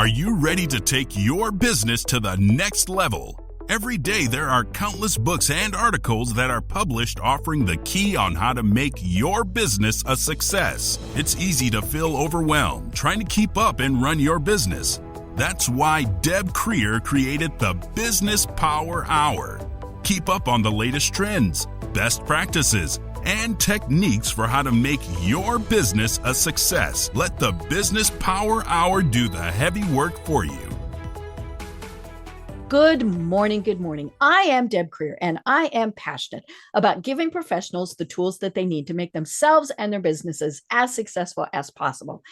Are you ready to take your business to the next level? Every day there are countless books and articles that are published offering the key on how to make your business a success. It's easy to feel overwhelmed trying to keep up and run your business. That's why Deb Creer created the Business Power Hour. Keep up on the latest trends, best practices, and techniques for how to make your business a success. Let the Business Power Hour do the heavy work for you. Good morning. Good morning. I am Deb Creer, and I am passionate about giving professionals the tools that they need to make themselves and their businesses as successful as possible.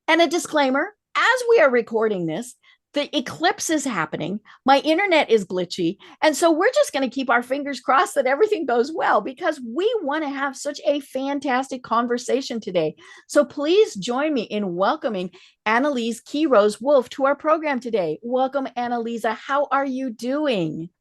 And a disclaimer, as we are recording this, the eclipse is happening. My internet is glitchy. And so we're just going to keep our fingers crossed that everything goes well because we want to have such a fantastic conversation today. So please join me in welcoming Analiza Quiroz Wolf to our program today. Welcome, Analiza. How are you doing?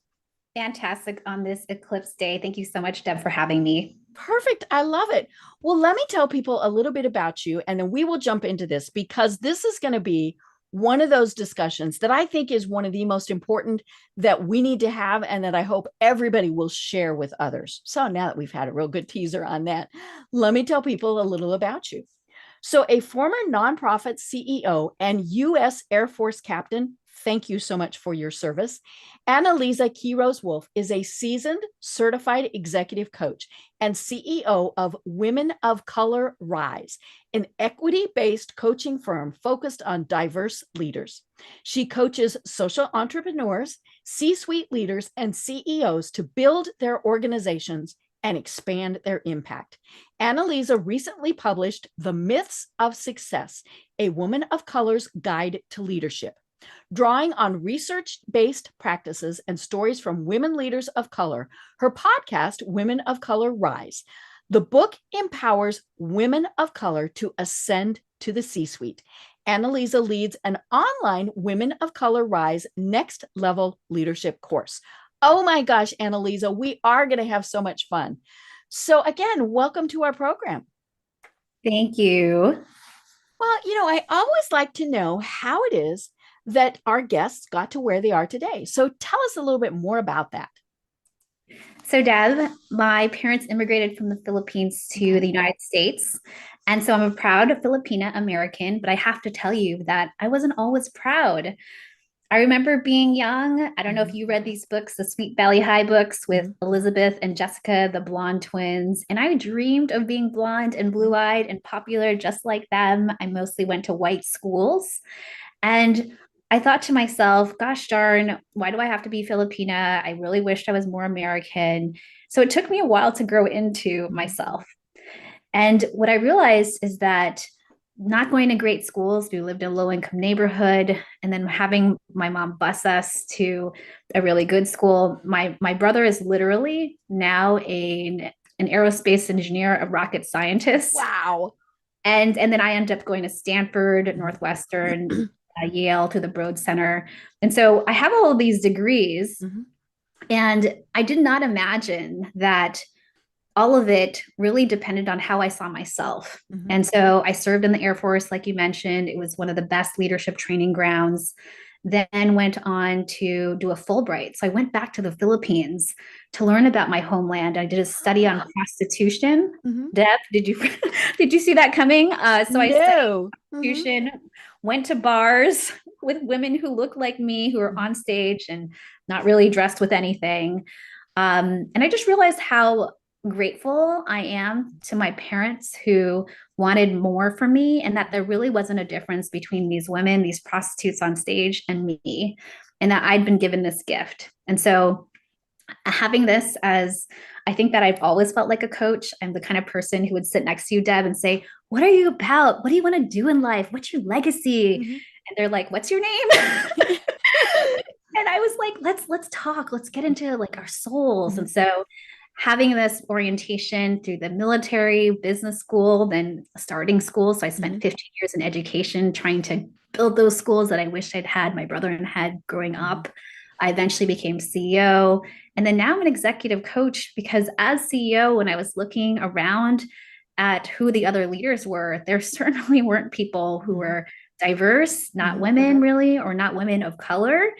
Fantastic on this eclipse day. Thank you so much, Deb, for having me. Perfect. I love it. Well, let me tell people a little bit about you, and then we will jump into this because this is going to be one of those discussions that I think is one of the most important that we need to have and that I hope everybody will share with others. So now that we've had a real good teaser on that, let me tell people a little about you. So a former nonprofit CEO and U.S. Air Force captain, thank you so much for your service. Analiza Quiroz Wolf is a seasoned certified executive coach and CEO of Women of Color Rise, an equity-based coaching firm focused on diverse leaders. She coaches social entrepreneurs, C-suite leaders, and CEOs to build their organizations and expand their impact. Analiza recently published The Myths of Success, a Woman of Color's Guide to Leadership. Drawing on research-based practices and stories from women leaders of color, her podcast, Women of Color Rise. The book empowers women of color to ascend to the C-suite. Analiza leads an online Women of Color Rise Next Level Leadership course. Oh my gosh, Analiza, we are going to have so much fun. So again, welcome to our program. Thank you. Well, I always like to know how it is that our guests got to where they are today. So tell us a little bit more about that. So, Deb, my parents immigrated from the Philippines to the United States. And so I'm a proud Filipina American, but I have to tell you that I wasn't always proud. I remember being young. I don't know if you read these books, the Sweet Valley High books with Elizabeth and Jessica, the blonde twins. And I dreamed of being blonde and blue-eyed and popular just like them. I mostly went to white schools. And I thought to myself, gosh darn, why do I have to be Filipina? I really wished I was more American. So it took me a while to grow into myself. And what I realized is that not going to great schools, we lived in a low-income neighborhood, and then having my mom bus us to a really good school. My brother is literally now an aerospace engineer, a rocket scientist. Wow. And then I ended up going to Stanford, Northwestern, Yale, to the Broad Center. And so I have all of these degrees, and I did not imagine that all of it really depended on how I saw myself. And so I served in the Air Force, like you mentioned. It was one of the best leadership training grounds. Then went on to do a Fulbright. So I went back to the Philippines to learn about my homeland. I did a study on prostitution. Deb, did you see that coming? So I studied prostitution, went to bars with women who look like me, who are on stage and not really dressed with anything. And I just realized how grateful I am to my parents who wanted more for me, and that there really wasn't a difference between these women, these prostitutes on stage, and me, and that I'd been given this gift. And so having this as, I think that I've always felt like a coach. I'm the kind of person who would sit next to you, Deb, and say, what are you about? What do you want to do in life? What's your legacy? And they're like, what's your name? And I was like, let's talk. Let's get into like our souls. And so having this orientation through the military, business school, then starting school. So I spent 15 years in education trying to build those schools that I wish I'd had, my brother had growing up. I eventually became CEO. And then now I'm an executive coach because as CEO, when I was looking around at who the other leaders were, there certainly weren't people who were diverse, not women really, or not women of color.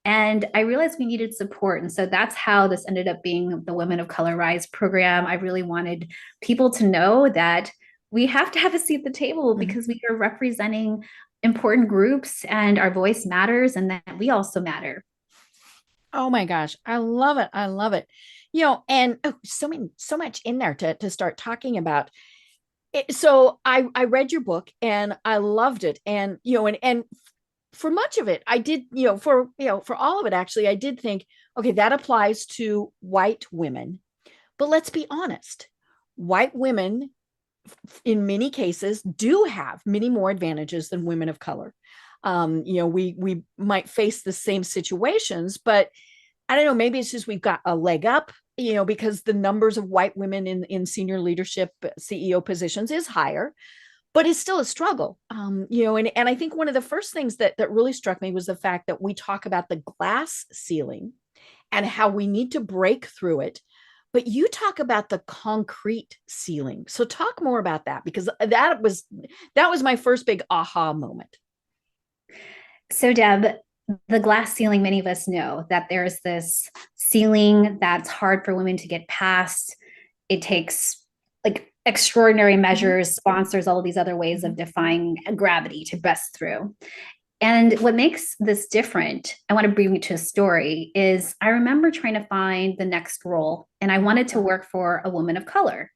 And I realized we needed support. And so that's how this ended up being the Women of Color Rise program. I really wanted people to know that we have to have a seat at the table because we are representing important groups and our voice matters and that we also matter. Oh my gosh. I love it. I love it. And so much in there to start talking about. So I read your book and I loved it. And, and for much of it, I did, for all of it, actually, I did think, okay, that applies to white women. But let's be honest, white women, in many cases, do have many more advantages than women of color. We might face the same situations, but I don't know, maybe it's just we've got a leg up, because the numbers of white women in senior leadership CEO positions is higher, but it's still a struggle. And I think one of the first things that really struck me was the fact that we talk about the glass ceiling and how we need to break through it. But you talk about the concrete ceiling. So talk more about that, because that was my first big aha moment. So Deb, the glass ceiling, many of us know that there's this ceiling that's hard for women to get past. It takes like extraordinary measures, sponsors, all of these other ways of defying gravity to bust through. And what makes this different, I want to bring you to a story, is I remember trying to find the next role, and I wanted to work for a woman of color.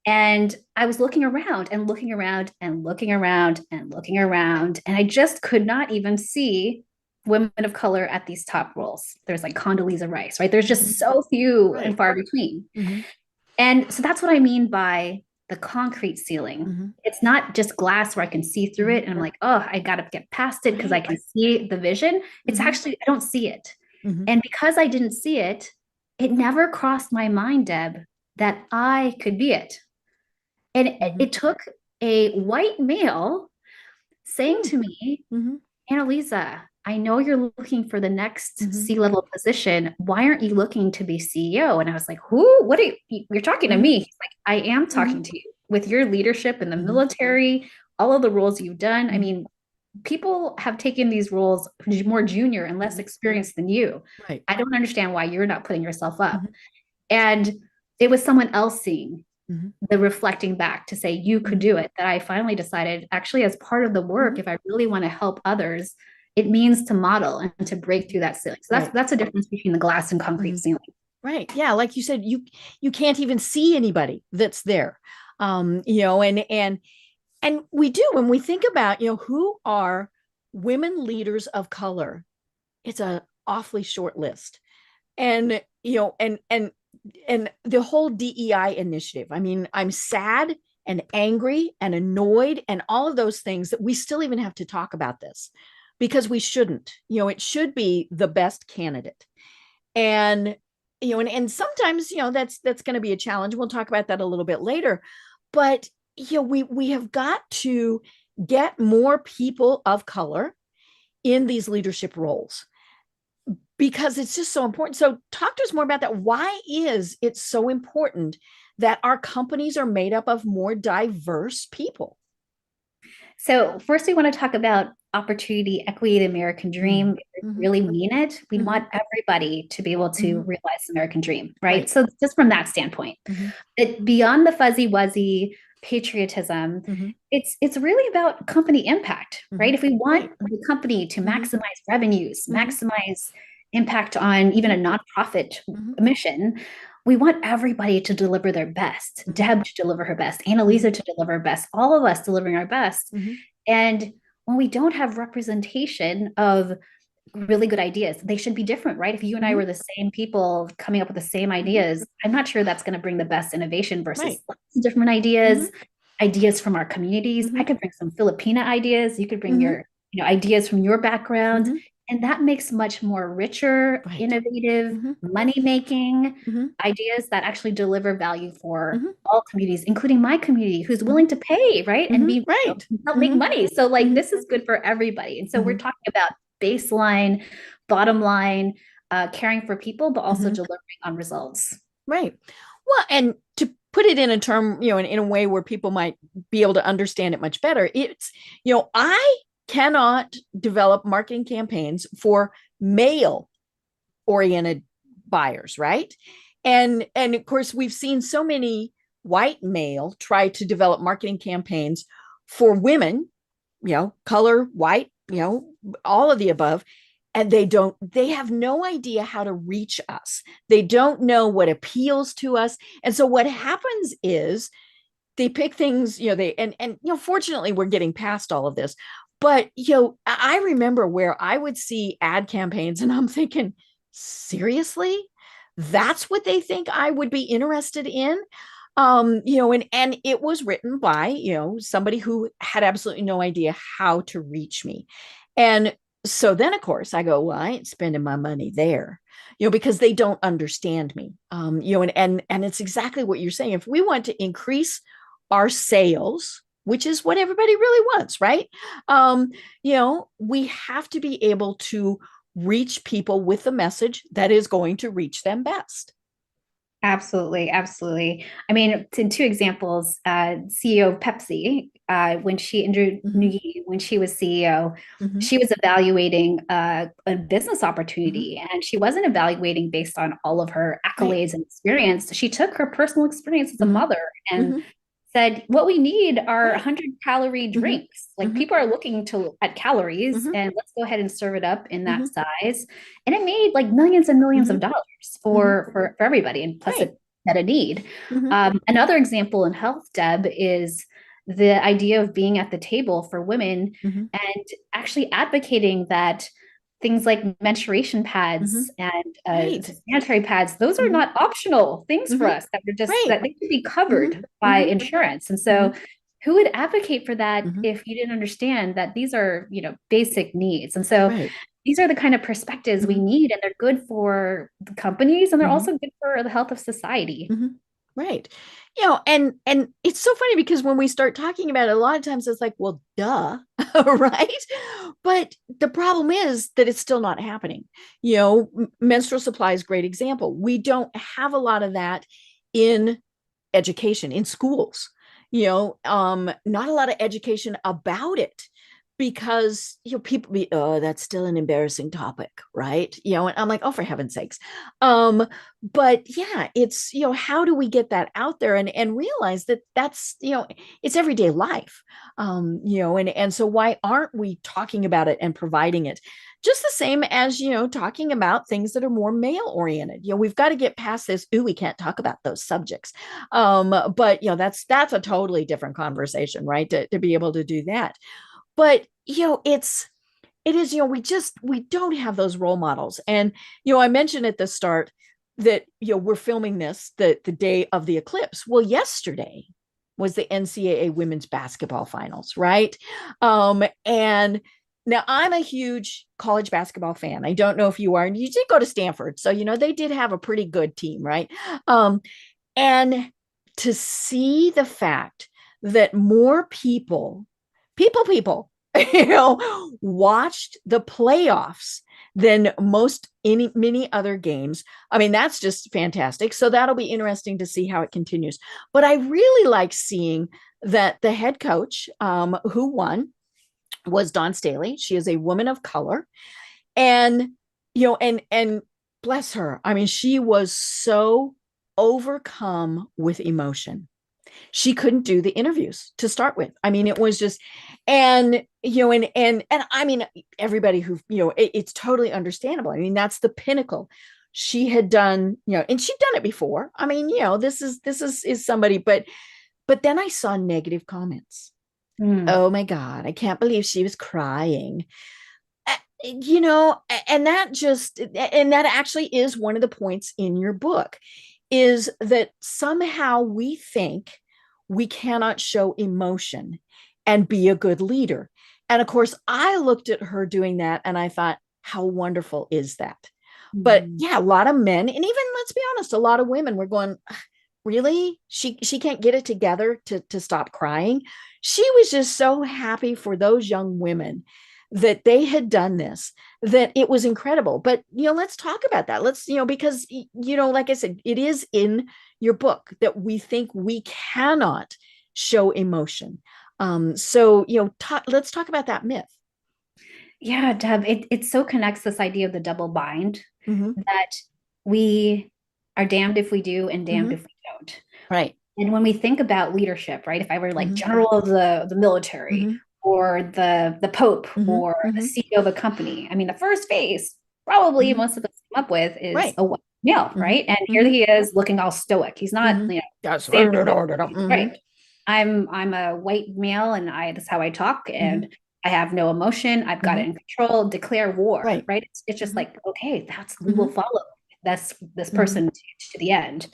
And I was looking around and looking around and looking around and looking around, and I just could not even see women of color at these top roles. There's like Condoleezza Rice, right? There's just so few and far between. And so that's what I mean by the concrete ceiling. It's not just glass where I can see through it and I'm like, oh, I got to get past it because I can see the vision. It's actually, I don't see it. And because I didn't see it, it never crossed my mind, Deb, that I could be it. And it took a white male saying to me, Analiza, I know you're looking for the next C-level position. Why aren't you looking to be CEO? And I was like, who? What are you're talking to me? He's like, I am talking to you with your leadership in the military, all of the roles you've done. I mean, people have taken these roles more junior and less experienced than you. I don't understand why you're not putting yourself up. And it was someone else seeing the reflecting back to say, you could do it, that I finally decided, actually, as part of the work, if I really want to help others, it means to model and to break through that ceiling. So that's a difference between the glass and concrete ceiling. Right. Yeah. Like you said, you can't even see anybody that's there. And we do, when we think about, who are women leaders of color, it's a awfully short list. And, and the whole DEI initiative. I mean, I'm sad and angry and annoyed and all of those things that we still even have to talk about this, because we shouldn't. It should be the best candidate. And and sometimes that's going to be a challenge. We'll talk about that a little bit later. But we have got to get more people of color in these leadership roles, because it's just so important. So talk to us more about that. Why is it so important that our companies are made up of more diverse people? So first, we want to talk about opportunity, equity, the American dream. If we really mean it, we want everybody to be able to realize the American dream, right? So just from that standpoint, beyond the fuzzy wuzzy patriotism, it's really about company impact, right? If we want the company to maximize revenues, maximize impact on even a nonprofit mission, we want everybody to deliver their best. Deb to deliver her best, Analiza to deliver her best, all of us delivering our best. And when we don't have representation of really good ideas, they should be different, right? If you and I were the same people coming up with the same ideas, I'm not sure that's going to bring the best innovation versus different ideas, ideas from our communities. I could bring some Filipina ideas. You could bring your ideas from your background. And that makes much more richer, innovative, money-making ideas that actually deliver value for all communities, including my community, who's willing to pay, right? And be help make money. So like this is good for everybody. And so we're talking about baseline, bottom line, caring for people, but also delivering on results. Right. Well, and to put it in a term, in a way where people might be able to understand it much better, it's, I cannot develop marketing campaigns for male oriented buyers, right? And of course, we've seen so many white male try to develop marketing campaigns for women, color, white, all of the above. And they have no idea how to reach us. They don't know what appeals to us. And so what happens is they pick things, fortunately we're getting past all of this. But, I remember where I would see ad campaigns and I'm thinking, seriously, that's what they think I would be interested in. And it was written by, somebody who had absolutely no idea how to reach me. And so then, of course, I go, well, I ain't spending my money there, because they don't understand me. And it's exactly what you're saying. If we want to increase our sales, which is what everybody really wants, right? We have to be able to reach people with a message that is going to reach them best. Absolutely. Absolutely. I mean, in two examples, CEO of Pepsi, when she when she was CEO, she was evaluating a business opportunity, and she wasn't evaluating based on all of her accolades and experience. She took her personal experience as a mother and said, what we need are 100-calorie drinks. Like people are looking at calories, and let's go ahead and serve it up in that size. And it made like millions and millions of dollars for everybody. And plus it had a need. Another example in health, Deb, is the idea of being at the table for women and actually advocating that things like menstruation pads and sanitary pads, those are not optional things for us, that we're just that they should be covered by insurance. And so who would advocate for that if you didn't understand that these are, basic needs? And so these are the kind of perspectives we need, and they're good for the companies, and they're also good for the health of society. Right. And it's so funny because when we start talking about it, a lot of times it's like, well, duh, right? But the problem is that it's still not happening. Menstrual supply is a great example. We don't have a lot of that in education, in schools, not a lot of education about it. Because people be, oh, that's still an embarrassing topic, right? And I'm like, oh, for heaven's sakes. But yeah, it's how do we get that out there and realize that that's it's everyday life, and so why aren't we talking about it and providing it? Just the same as talking about things that are more male oriented. We've got to get past this. Ooh, we can't talk about those subjects. But that's a totally different conversation, right? To be able to do that. But it is we don't have those role models. And I mentioned at the start that we're filming this the day of the eclipse. Well, yesterday was the NCAA women's basketball finals, right? And now I'm a huge college basketball fan. I don't know if you are, and you did go to Stanford, so they did have a pretty good team, right? And to see the fact that more people watched the playoffs than many other games. I mean, that's just fantastic. So that'll be interesting to see how it continues. But I really like seeing that the head coach who won was Dawn Staley. She is a woman of color, and and bless her. I mean, she was so overcome with emotion. She couldn't do the interviews to start with. I mean, it was just, and I mean, everybody who, it's totally understandable. I mean, that's the pinnacle. She had done, and she'd done it before. I mean, this is somebody, but then I saw negative comments. Oh my God, I can't believe she was crying. And that actually is one of the points in your book, is that somehow we think we cannot show emotion and be a good leader. And of course, I looked at her doing that and I thought, how wonderful is that? But yeah, a lot of men, and even, let's be honest, a lot of women were going, really? She can't get it together to stop crying. She was just so happy for those young women that they had done this, that it was incredible. But, let's talk about that. Let's, because, like I said, it is in your book that we think we cannot show emotion. So, let's talk about that myth. Yeah, Deb, it so connects this idea of the double bind Mm-hmm. that we are damned if we do and damned Mm-hmm. if we don't. Right. And when we think about leadership, right? If I were like Mm-hmm. general of the military Mm-hmm. or the Pope Mm-hmm. or the Mm-hmm. CEO of a company, I mean, the first face probably Mm-hmm. most of us come up with is Right. a white male, Mm-hmm. right? And here Mm-hmm. he is looking all stoic. He's not, Mm-hmm. you know, Yes. standing up, Mm-hmm. right. I'm a white male and that's how I talk Mm-hmm. and I have no emotion. I've got Mm-hmm. it in control. Declare war, Right. right? It's just Mm-hmm. like, okay, we will Mm-hmm. follow this Mm-hmm. person to the end.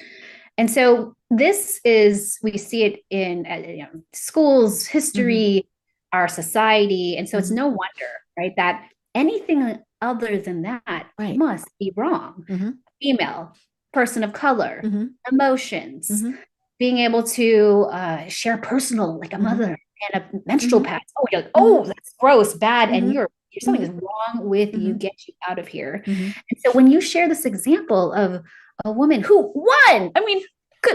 And so this is, we see it in you know, schools, Mm-hmm. history, our society. And so it's Mm-hmm. no wonder, right, that anything other than that Right. must be wrong. Mm-hmm. Female, person of color, Mm-hmm. emotions, Mm-hmm. being able to share personal, like a Mm-hmm. mother and a menstrual Mm-hmm. pad. Oh, you're like, Mm-hmm. oh, that's gross, bad, and Mm-hmm. you're something is wrong with you. Mm-hmm. Get you out of here. Mm-hmm. And so when you share this example of a woman who won, I mean,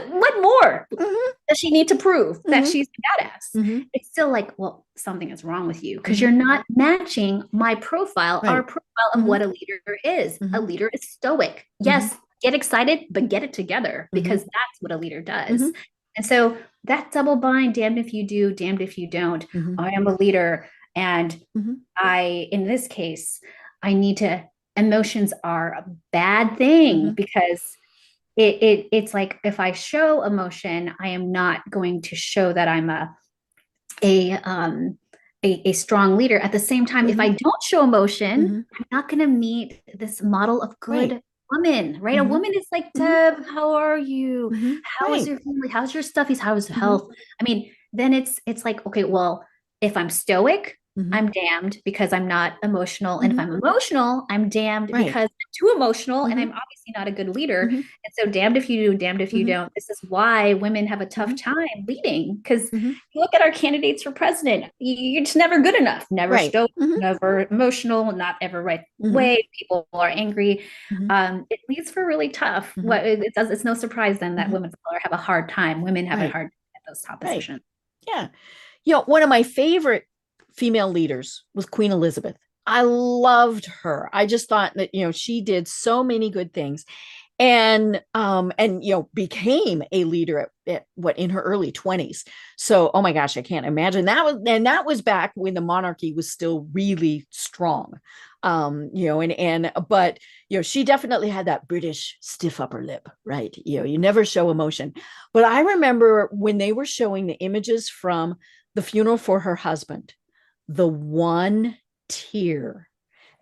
what more Mm-hmm. does she need to prove that Mm-hmm. she's a badass? Mm-hmm. It's still like, well, something is wrong with you because Mm-hmm. you're not matching my profile, our Right. profile of Mm-hmm. what a leader is. A Mm-hmm. leader is stoic. Mm-hmm. Yes, get excited, but get it together Mm-hmm. because that's what a leader does. Mm-hmm. And so that double bind, damned if you do, damned if you don't. Mm-hmm. I am a leader. And Mm-hmm. in this case, I need to, emotions are a bad thing Mm-hmm. because it's like if I show emotion, I am not going to show that I'm a um a strong leader. At the same time, if I Mm-hmm. don't show emotion, Mm-hmm. I'm not going to meet this model of Right. good woman, right? A Mm-hmm. woman is like, Mm-hmm. Deb, how are you? Mm-hmm. How is Right. your family? How's your stuff? How's Mm-hmm. health? I mean, then it's like, okay, well, if I'm stoic, Mm-hmm. I'm damned because I'm not emotional. And if Mm-hmm. I'm emotional, I'm damned Right. because I'm too emotional and Mm-hmm. I'm obviously not a good leader. Mm-hmm. And so damned if you do, damned if you Mm-hmm. don't. This is why women have a tough Mm-hmm. time leading because Mm-hmm. look at our candidates for president. You're just never good enough, never Right. stoic, Mm-hmm. never emotional, not ever right Mm-hmm. way. People are angry. Mm-hmm. It leads for really tough. Mm-hmm. What it does, it's no surprise then that Mm-hmm. women of color have a hard time. Women have a Right. hard time at those top Right. positions. Yeah. One of my favorite female leaders was Queen Elizabeth. I loved her. I just thought that, she did so many good things and became a leader at what in her early 20s. So, oh my gosh, I can't imagine that was back when the monarchy was still really strong. But she definitely had that British stiff upper lip, right? You never show emotion. But I remember when they were showing the images from the funeral for her husband, the one tear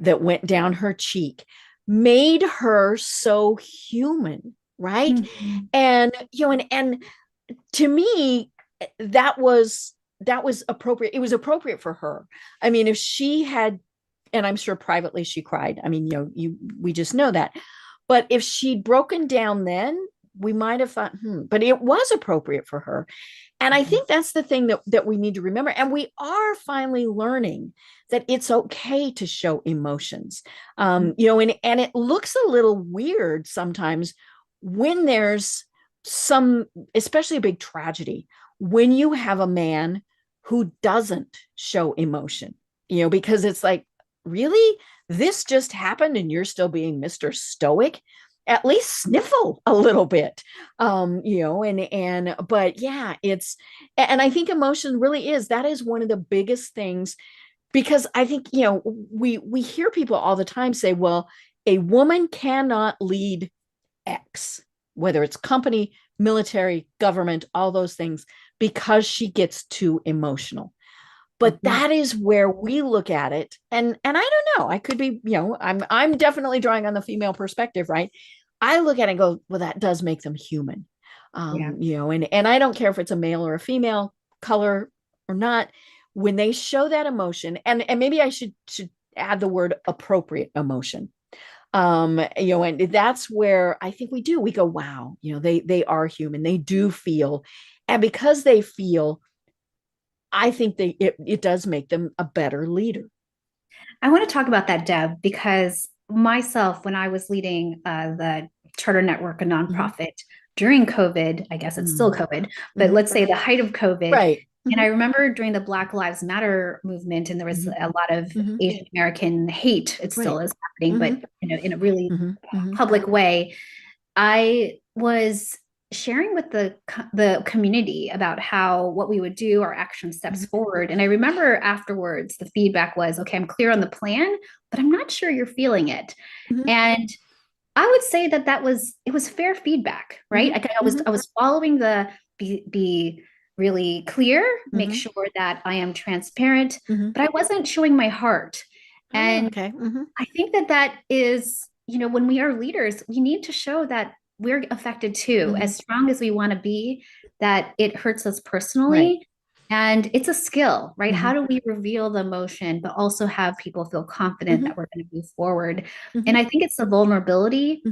that went down her cheek made her so human, right? Mm-hmm. And to me, that was appropriate. It was appropriate for her. I mean, if she had, and I'm sure privately she cried. I mean, we just know that. But if she'd broken down then, we might have thought, but it was appropriate for her. And I think that's the thing that we need to remember. And we are finally learning that it's okay to show emotions. And it looks a little weird sometimes when there's especially a big tragedy, when you have a man who doesn't show emotion, because it's like, really? This just happened and you're still being Mr. Stoic? At least sniffle a little bit. But yeah, and I think emotion really is one of the biggest things, because I think, we hear people all the time say, well, a woman cannot lead X, whether it's company, military, government, all those things, because she gets too emotional. But that is where we look at it. And I don't know, I could be, I'm definitely drawing on the female perspective, right? I look at it and go, well, that does make them human. And I don't care if it's a male or a female, color or not, when they show that emotion, and maybe I should add the word appropriate emotion. And that's where I think we go, wow, they are human. They do feel. And because they feel, I think it does make them a better leader. I want to talk about that, Deb, because myself, when I was leading the Charter Network, a nonprofit, during COVID, I guess it's still COVID, but let's say the height of COVID, Right. And I remember during the Black Lives Matter movement, and there was a lot of Asian American hate. It still is happening, but in a really public way. I was sharing with the community about what we would do, our action steps forward. And I remember afterwards, the feedback was, okay, I'm clear on the plan, but I'm not sure you're feeling it. And I would say that it was fair feedback, right? I was following be really clear, make sure that I am transparent, but I wasn't showing my heart. And I think that is, when we are leaders, we need to show that we're affected too, as strong as we want to be, that it hurts us personally. Right. And it's a skill, right? How do we reveal the emotion, but also have people feel confident that we're going to move forward? And I think it's the vulnerability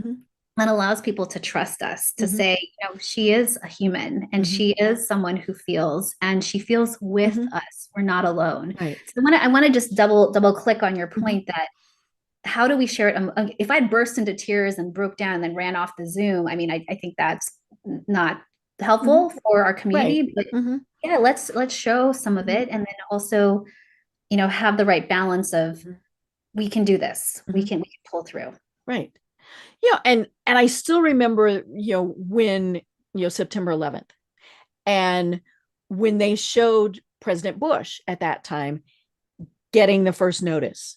that allows people to trust us, to say, she is a human and she is someone who feels, and she feels with us. We're not alone. Right. So I want to just double click on your point that how do we share it? If I burst into tears and broke down and then ran off the Zoom, I mean, I think that's not helpful for our community, but yeah, let's show some of it. And then also, have the right balance of, we can do this. We can pull through. Right. Yeah. And I still remember, when, September 11th, and when they showed President Bush at that time getting the first notice,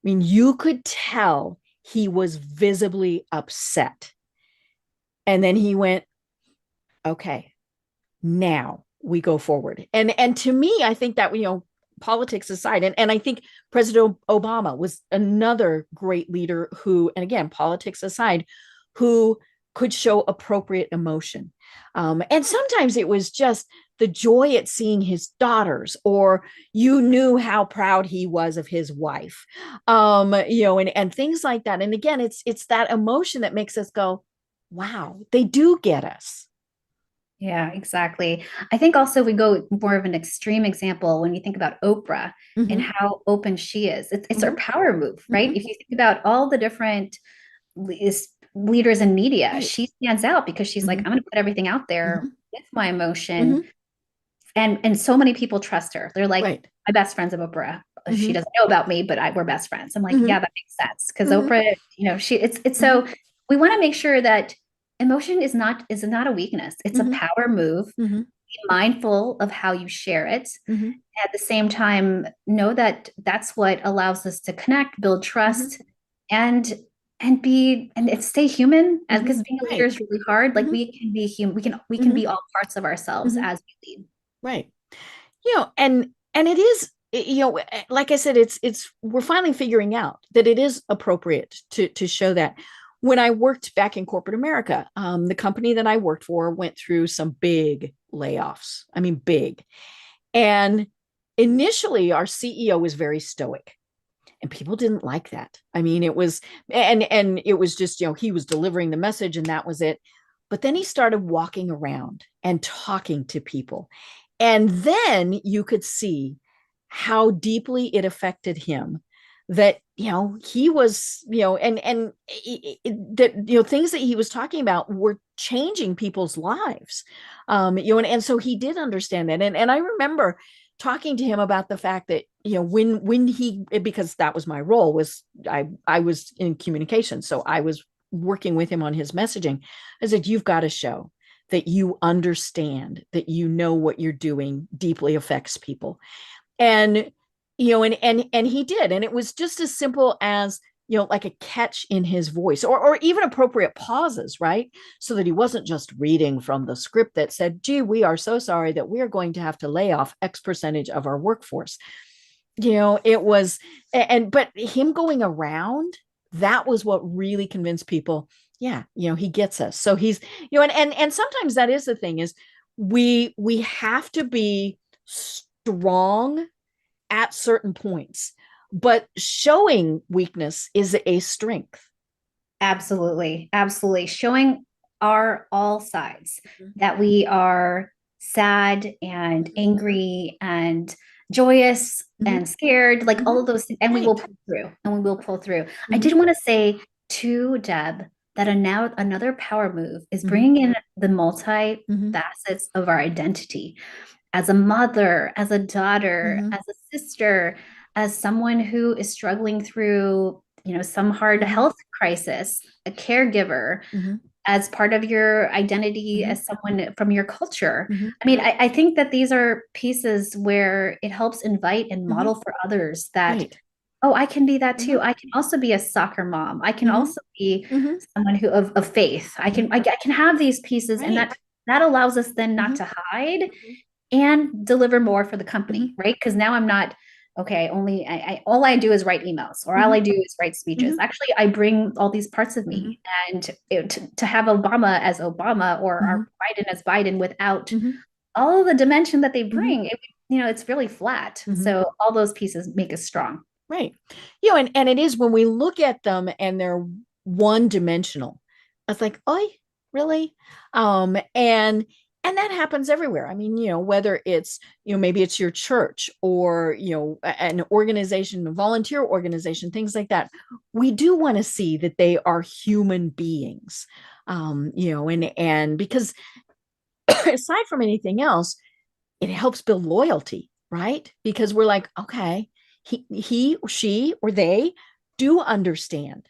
I mean, you could tell he was visibly upset. And then he went, okay, now we go forward. And to me, I think that, politics aside, and I think President Obama was another great leader who, and again, politics aside, who could show appropriate emotion. And sometimes it was just the joy at seeing his daughters, or you knew how proud he was of his wife, and things like that. And again, it's that emotion that makes us go, wow, they do get us. Yeah, exactly. I think also we go more of an extreme example when you think about Oprah and how open she is. It's her power move, right? If you think about all the different leaders in media, she stands out because she's like, I'm going to put everything out there with my emotion. And so many people trust her. They're like, my best friend's of Oprah. She doesn't know about me, but we're best friends. I'm like, yeah, that makes sense. Because Oprah, it's so we want to make sure that emotion is not a weakness. It's a power move. Be mindful of how you share it. At the same time, know that that's what allows us to connect, build trust, and stay human. Because being a leader is really hard. Like we can be human. We can be all parts of ourselves as we lead. Right. And it is, like I said, we're finally figuring out that it is appropriate to show that. When I worked back in corporate America, the company that I worked for went through some big layoffs. I mean, big. And initially, our CEO was very stoic, and people didn't like that. I mean, it was, and it was just, he was delivering the message and that was it. But then he started walking around and talking to people. And then you could see how deeply it affected him, that he was that things that he was talking about were changing people's lives, and so he did understand that. And I remember talking to him about the fact that when he, because that was my role, was I was in communication, so I was working with him on his messaging. I said, you've got to show that you understand, that what you're doing deeply affects people. And and he did. And it was just as simple as, like a catch in his voice, or even appropriate pauses, right? So that he wasn't just reading from the script that said, gee, we are so sorry that we are going to have to lay off X percentage of our workforce. It was, but him going around, that was what really convinced people, yeah, he gets us. So he's, and sometimes that is the thing, is we have to be strong at certain points, but showing weakness is a strength. Absolutely. Showing all sides, that we are sad and angry and joyous and scared, like all of those things, and we will pull through. I did want to say to Deb that another power move is bringing in the multi facets of our identity. as a mother, as a daughter, Mm-hmm. as a sister, as someone who is struggling through, some hard Mm-hmm. health crisis, a caregiver, Mm-hmm. as part of your identity Mm-hmm. as someone from your culture. Mm-hmm. I mean, I think that these are pieces where it helps invite and Mm-hmm. model for others that, Right. oh, I can be that Mm-hmm. too. I can also be a soccer mom. I can Mm-hmm. also be Mm-hmm. someone who of faith. I Mm-hmm. can I can have these pieces, and Right. that allows us then not Mm-hmm. to hide and deliver more for the Mm-hmm. company, right? Because now I'm not, okay, only I all I do is write emails, or all Mm-hmm. I do is write speeches. Mm-hmm. Actually, I bring all these parts of Mm-hmm. me, and to have Obama as Obama, or Mm-hmm. our Biden as Biden, without Mm-hmm. all of the dimension that they Mm-hmm. bring, it's really flat. Mm-hmm. So all those pieces make us strong. Right. And it is when we look at them and they're one dimensional, it's like, oh, really? And that happens everywhere. I mean, whether it's, maybe it's your church or, an organization, a volunteer organization, things like that. We do want to see that they are human beings. And because aside from anything else, it helps build loyalty, right? Because we're like, okay, he, she, or they do understand.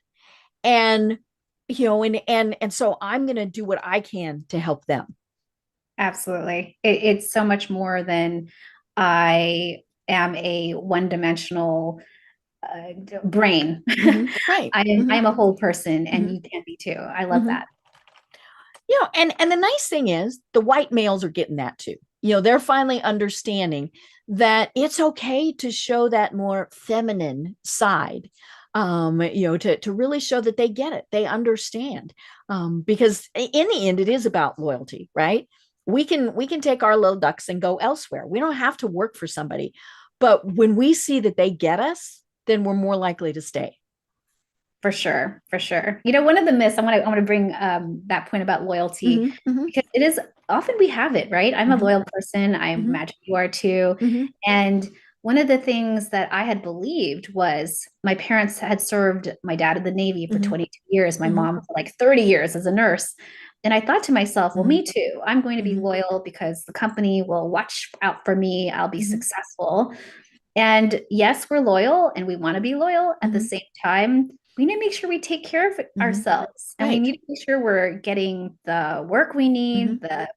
And and so I'm going to do what I can to help them. Absolutely. It's so much more than I am a one-dimensional brain. Mm-hmm. Right. Mm-hmm. I'm a whole person, and Mm-hmm. you can be too. I love Mm-hmm. that. And the nice thing is the white males are getting that too. They're finally understanding that it's okay to show that more feminine side. To really show that they get it, they understand. Because in the end, it is about loyalty, right? We can take our little ducks and go elsewhere. We don't have to work for somebody. But when we see that they get us, then we're more likely to stay. For sure, for sure. One of the myths I want to bring that point about loyalty, Mm-hmm. Mm-hmm. because it is often we have it, right? I'm a Mm-hmm. loyal person. I Mm-hmm. imagine you are too. Mm-hmm. And one of the things that I had believed was my parents had served my dad in the Navy for Mm-hmm. 22 years, my Mm-hmm. mom for like 30 years as a nurse. And I thought to myself, well, Mm-hmm. me too. I'm going to be Mm-hmm. loyal because the company will watch out for me. I'll be Mm-hmm. successful. And yes, we're loyal and we want to be loyal. At the Mm-hmm. same time, we need to make sure we take care of Mm-hmm. ourselves, and we Right. need to make sure we're getting the work we Mm-hmm. need, the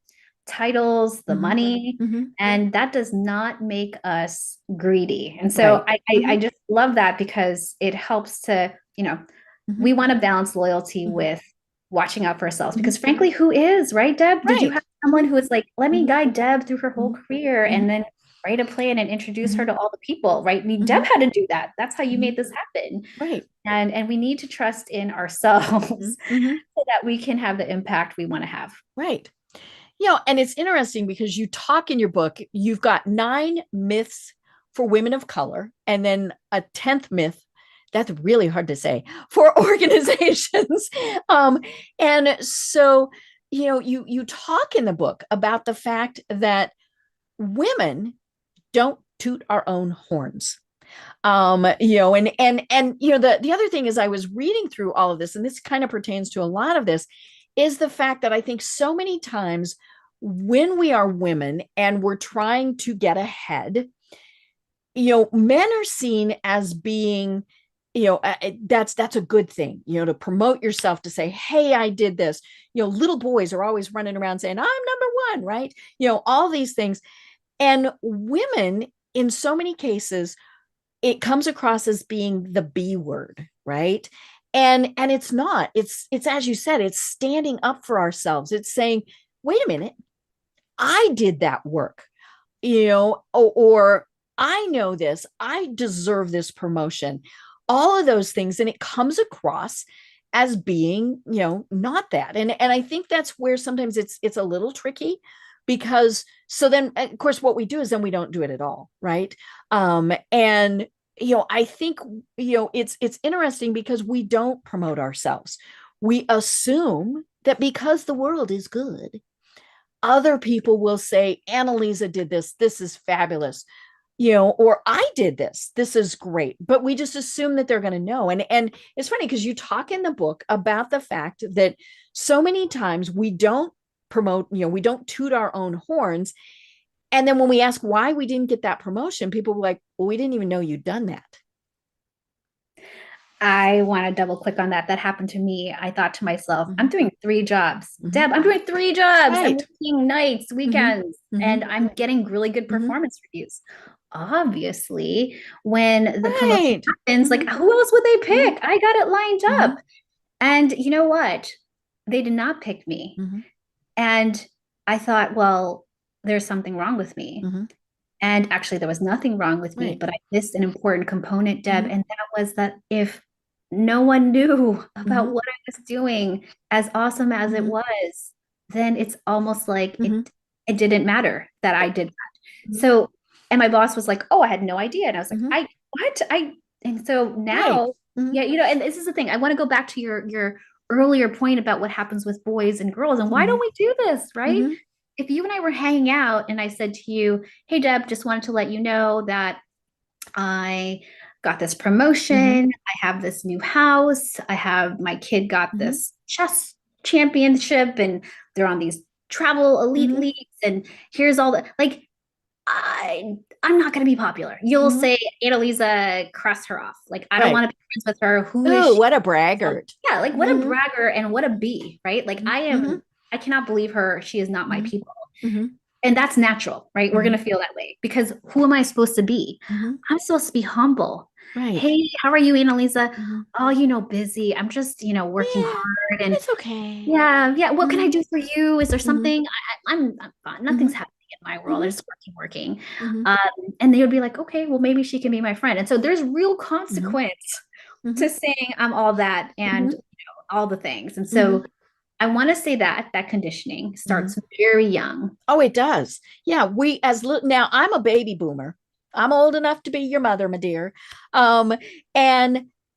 titles, the Mm-hmm. money, Mm-hmm. and that does not make us greedy. And so Right. I Mm-hmm. just love that, because it helps to, Mm-hmm. we want to balance loyalty Mm-hmm. with watching out for ourselves, Mm-hmm. because frankly, who is, right, Deb? Did you Right. have someone Mm-hmm. who was like, let me Mm-hmm. guide Deb through her whole career, Mm-hmm. and then write a plan and introduce Mm-hmm. her to all the people, right? I mean, Mm-hmm. Deb had to do that. That's how you Mm-hmm. made this happen. Right. And we need to trust in ourselves Mm-hmm. Mm-hmm. so that we can have the impact we want to have. Right. And it's interesting because you talk in your book, you've got 9 myths for women of color, and then a 10th myth. That's really hard to say for organizations. And so, you talk in the book about the fact that women don't toot our own horns. The other thing is I was reading through all of this, and this kind of pertains to a lot of this, is the fact that I think so many times when we are women and we're trying to get ahead, men are seen as being, that's a good thing, to promote yourself, to say, hey, I did this. Little boys are always running around saying, I'm number one, right? All these things. And women, in so many cases, it comes across as being the B word, right? And it's not. It's as you said, it's standing up for ourselves. It's saying, wait a minute, I did that work, or I know this, I deserve this promotion, all of those things. And it comes across as being, not that. And I think that's where sometimes it's a little tricky, because so then of course what we do is then we don't do it at all, right? And I think it's interesting because we don't promote ourselves. We assume that because the world is good, other people will say, Analiza did this, this is fabulous, or I did this, this is great. But we just assume that they're going to know. And it's funny because you talk in the book about the fact that so many times we don't promote, we don't toot our own horns. And then when we ask why we didn't get that promotion, people were like, well, we didn't even know you'd done that. I want to double click on that. That happened to me. I thought to myself, I'm doing 3 jobs. Deb, I'm doing 3 jobs. Right. I'm working nights, weekends, and I'm getting really good performance reviews. Obviously, when the promotion happens, like, who else would they pick? I got it lined up. And you know what? They did not pick me. And I thought, well, there's something wrong with me. And actually, there was nothing wrong with me, but I missed an important component, Deb. And that was that if no one knew about what I was doing, as awesome as it was, then it's almost like it didn't matter that I did that. So, and my boss was like, oh, I had no idea. And I was like, and so now, yeah, you know, and this is the thing. I want to go back to your earlier point about what happens with boys and girls and why don't we do this, right? If you and I were hanging out and I said to you, hey, Deb, just wanted to let you know that I got this promotion. I have this new house. My kid got this chess championship and they're on these travel elite leagues. And here's all the, like, I'm not going to be popular. You'll say, Analiza, cross her off. Like, I don't want to be friends with her. Who is she? What a braggart. Yeah, like what a bragger and what a bee, right? Like I cannot believe her. She is not my people. And that's natural, right? We're going to feel that way because who am I supposed to be? I'm supposed to be humble. Right. Hey, how are you, Analiza? Oh, you know, busy. I'm just, you know, working hard. And it's okay. Yeah. What can I do for you? Is there something? I'm fine. Nothing's happening in my world. I'm just working. And they would be like, okay, well, maybe she can be my friend. And so there's real consequence to saying I'm all that and you know, all the things. And so I want to say that conditioning starts very young. Oh, it does. Yeah. Now I'm a baby boomer. I'm old enough to be your mother, my dear. And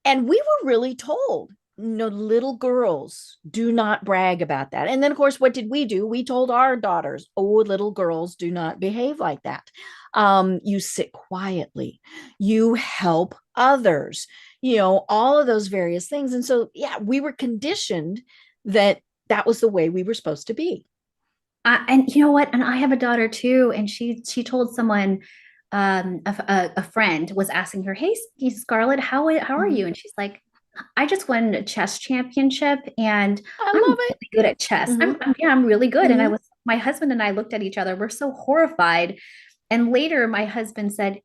we were really told, no, little girls do not brag about that. And then of course, what did we do? We told our daughters, oh, little girls do not behave like that. You sit quietly, you help others, you know, all of those various things. And so, yeah, we were conditioned that was the way we were supposed to be. And you know what? And I have a daughter too. And she told someone, a friend was asking her, hey, Scarlett, how are you? And she's like, I just won a chess championship and I'm really good at chess. I'm really good. And my husband and I looked at each other. We're so horrified. And later my husband said,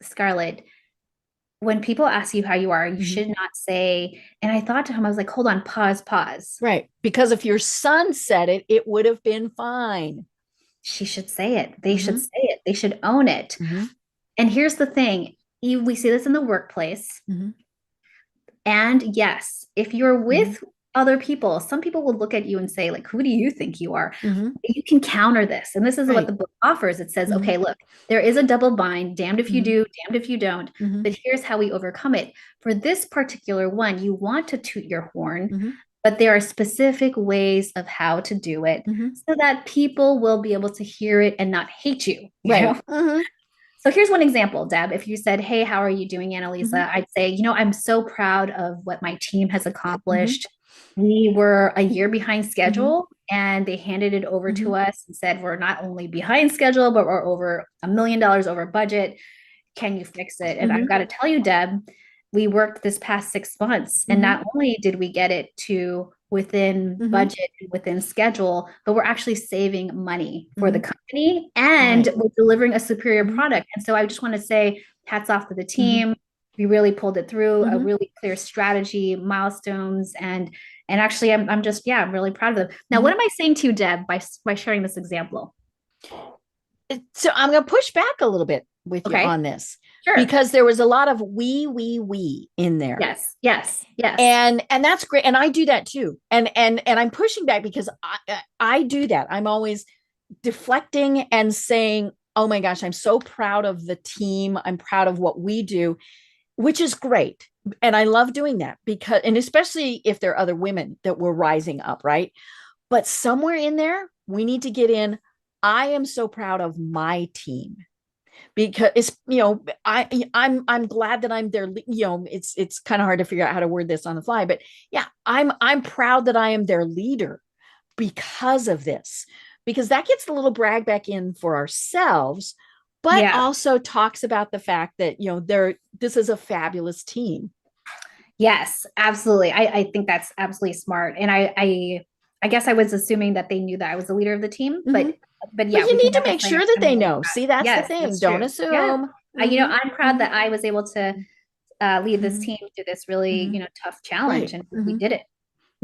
Scarlett, when people ask you how you are, you should not say, and I thought to him, I was like, hold on, pause. Right. Because if your son said it, it would have been fine. She should say it. They should say it. They should own it. And here's the thing. We see this in the workplace. And yes, if you're with other people, some people will look at you and say, like, who do you think you are? You can counter this. And this is what the book offers. It says, okay, look, there is a double bind, damned if you do, damned if you don't, but here's how we overcome it. For this particular one, you want to toot your horn, but there are specific ways of how to do it so that people will be able to hear it and not hate you. You know? So here's one example, Deb. If you said, hey, how are you doing, Analiza? I'd say, you know, I'm so proud of what my team has accomplished. We were a year behind schedule and they handed it over to us and said, we're not only behind schedule, but we're over $1 million over budget. Can you fix it? And I've got to tell you, Deb, we worked this past 6 months and not only did we get it to within budget and within schedule, but we're actually saving money for the company and we're delivering a superior product. And so I just want to say hats off to the team. We really pulled it through, a really clear strategy, milestones, and actually I'm really proud of them. Now, what am I saying to you, Deb, by sharing this example? So I'm going to push back a little bit with you on this. Sure. Because there was a lot of we in there. Yes. And that's great. And I do that too. And I'm pushing back because I do that. I'm always deflecting and saying, oh my gosh, I'm so proud of the team. I'm proud of what we do, which is great. And I love doing that and especially if there are other women that were rising up, right? But somewhere in there, we need to get in, I am so proud of my team. Because it's, you know, I'm glad that I'm there. You know, it's kind of hard to figure out how to word this on the fly, but yeah, I'm proud that I am their leader because of this, because that gets the little brag back in for ourselves, but Yeah. also talks about the fact that, this is a fabulous team. Yes, absolutely. I think that's absolutely smart. And I guess I was assuming that they knew that I was the leader of the team, Mm-hmm. but But yeah, you we can need to definitely make say sure that I'm they really know. proud. See, that's the Yes, thing. that's Don't true. Yeah. assume. I'm proud that I was able to lead this Mhm. team through this really, Mhm. tough challenge, Right. and we Mhm. did it.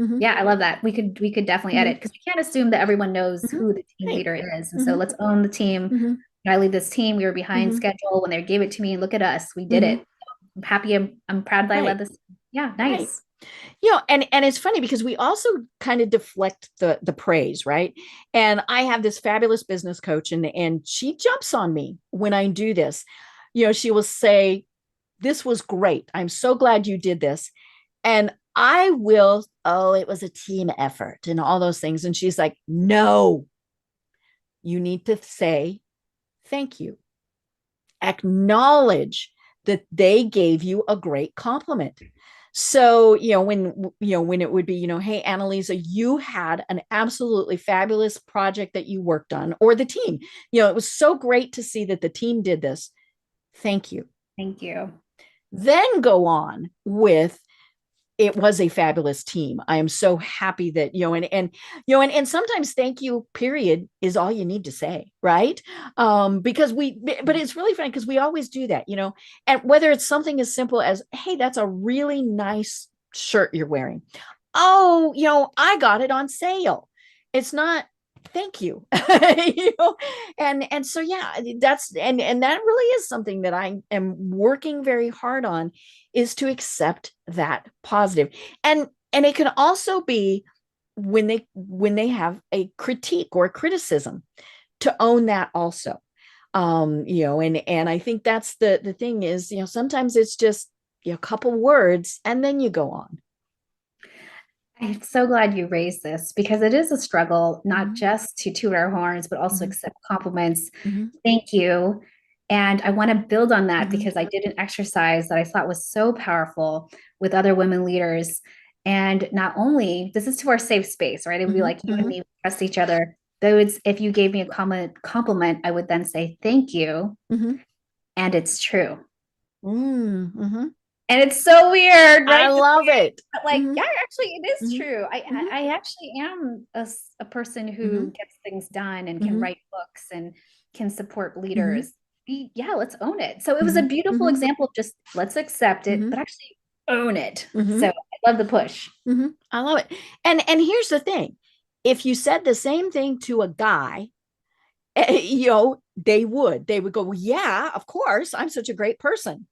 Mhm. Yeah, I love that. We could definitely Mhm. edit because we can't assume that everyone knows Mhm. who the team Right. leader is. And so Mhm. let's own the team. Mhm. I lead this team. We were behind Mhm. schedule when they gave it to me. Look at us. We did Mhm. it. I'm happy. I'm proud that I led Right. this. Yeah, Right. nice. And it's funny because we also kind of deflect the praise, right? And I have this fabulous business coach, and she jumps on me when I do this. She will say, "This was great. I'm so glad you did this." And I will, "Oh, it was a team effort," and all those things. And she's like, "No, you need to say thank you. Acknowledge that they gave you a great compliment." So, when it would be, "Hey, Analiza, you had an absolutely fabulous project that you worked on," or the team, "It was so great to see that the team did this. Thank you." Thank you. Then go on with, "It was a fabulous team. I am so happy that," and sometimes thank you period is all you need to say, right? But it's really funny because we always do that, and whether it's something as simple as, "Hey, that's a really nice shirt you're wearing. Oh, I got it on sale." It's not, "Thank you." And so, yeah, and that really is something that I am working very hard on, is to accept that positive. And it can also be when they have a critique or a criticism, to own that also. And I think that's the thing is, sometimes it's just a couple words and then you go on. I'm so glad you raised this because it is a struggle, not Mhm. just to toot our horns, but also Mhm. accept compliments. Mhm. Thank you. And I want to build on that Mhm. because I did an exercise that I thought was so powerful with other women leaders. And not only this is to our safe space, right? It would be Mhm. like you and Mhm. me trust each other. Those, if you gave me a compliment, I would then say thank you. Mhm. And it's true. Mhm. And it's so weird, I right? love it. But like, Mhm. yeah, actually, it is Mhm. true. Mhm. I actually am a person who Mhm. gets things done and can Mhm. write books and can support Mhm. leaders. Yeah, let's own it. So it was a Mhm. beautiful Mhm. example of just let's accept it, but Mhm. actually own it. So Mhm. I love the push. Mhm. I love it. And here's the thing. If you said the same thing to a guy, they would go, "Well, yeah, of course, I'm such a great person."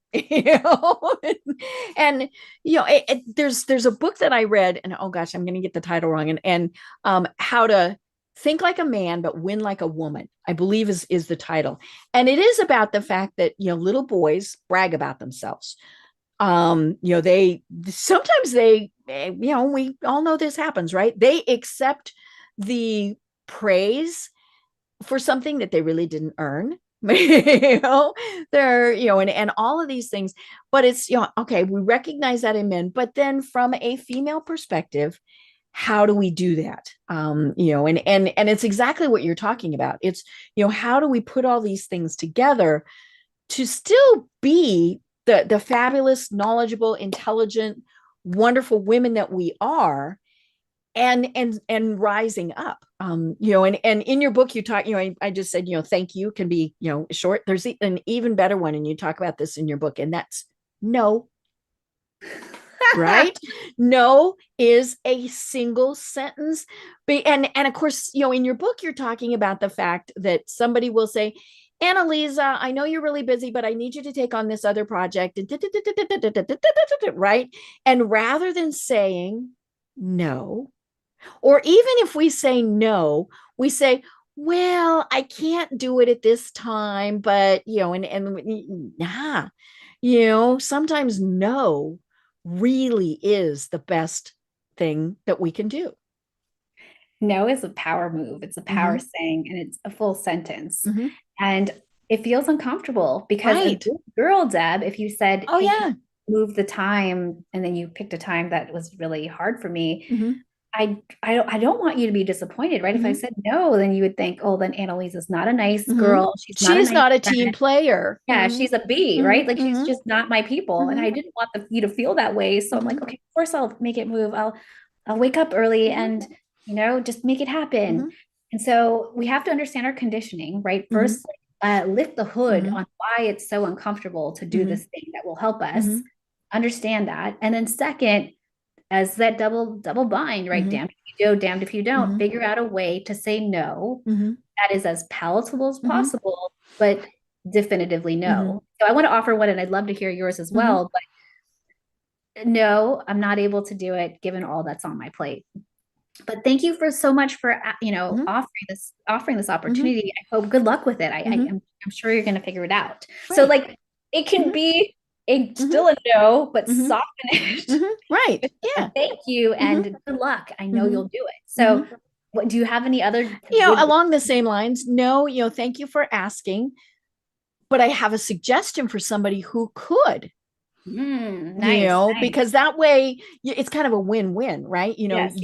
And there's a book that I read, and oh gosh, I'm going to get the title wrong, and how to think like a man but win like a woman, I believe is the title. And it is about the fact that little boys brag about themselves. They sometimes we all know this happens, right? They accept the praise for something that they really didn't earn. They're and all of these things. But it's okay, we recognize that in men, but then from a female perspective, how do we do that? And it's exactly what you're talking about. It's how do we put all these things together to still be the fabulous, knowledgeable, intelligent, wonderful women that we are, and rising up. And in your book you talk, I just said, thank you can be short. There's an even better one, and you talk about this in your book, and that's no. Right? No is a single sentence. And of course, in your book you're talking about the fact that somebody will say, "Analiza, I know you're really busy, but I need you to take on this other project," and right? And rather than saying no, or even if we say no, we say, "Well, I can't do it at this time," but nah, sometimes no really is the best thing that we can do. No is a power move. It's a power Mm-hmm. saying, and it's a full sentence. Mm-hmm. And it feels uncomfortable because as Right. a girl, Deb, if you said, Oh "Hey, can yeah. you move the time," and then you picked a time that was really hard for me, Mm-hmm. I don't want you to be disappointed, right? If I said no, then you would think, oh, then Annalisa's not a nice girl. She's not a She's nice not a friend. team player. Yeah, she's a B, right? Like she's just not my people. And Mhm. I didn't want you to feel that way. So I'm like, okay, of course I'll make it move. I'll wake up early and, just make it happen. And so we have to understand our conditioning, right? First, lift the hood on why it's so uncomfortable to do this thing that will help us understand that. And then second, as that double bind, right? Damned if you do, damned if you don't, figure out a way to say no that is as palatable as possible, but definitively no. So I want to offer one, and I'd love to hear yours as well, but no, I'm not able to do it given all that's on my plate. But thank you for so much for offering this opportunity. I hope good luck with it. I'm sure you're going to figure it out. Right. So like it can be still a no, but soften it. Right. Yeah. Thank you and good luck. I know you'll do it. So what do you have any other along the same lines? No, thank you for asking, but I have a suggestion for somebody who could. Nice. Because that way it's kind of a win-win, right? Yes.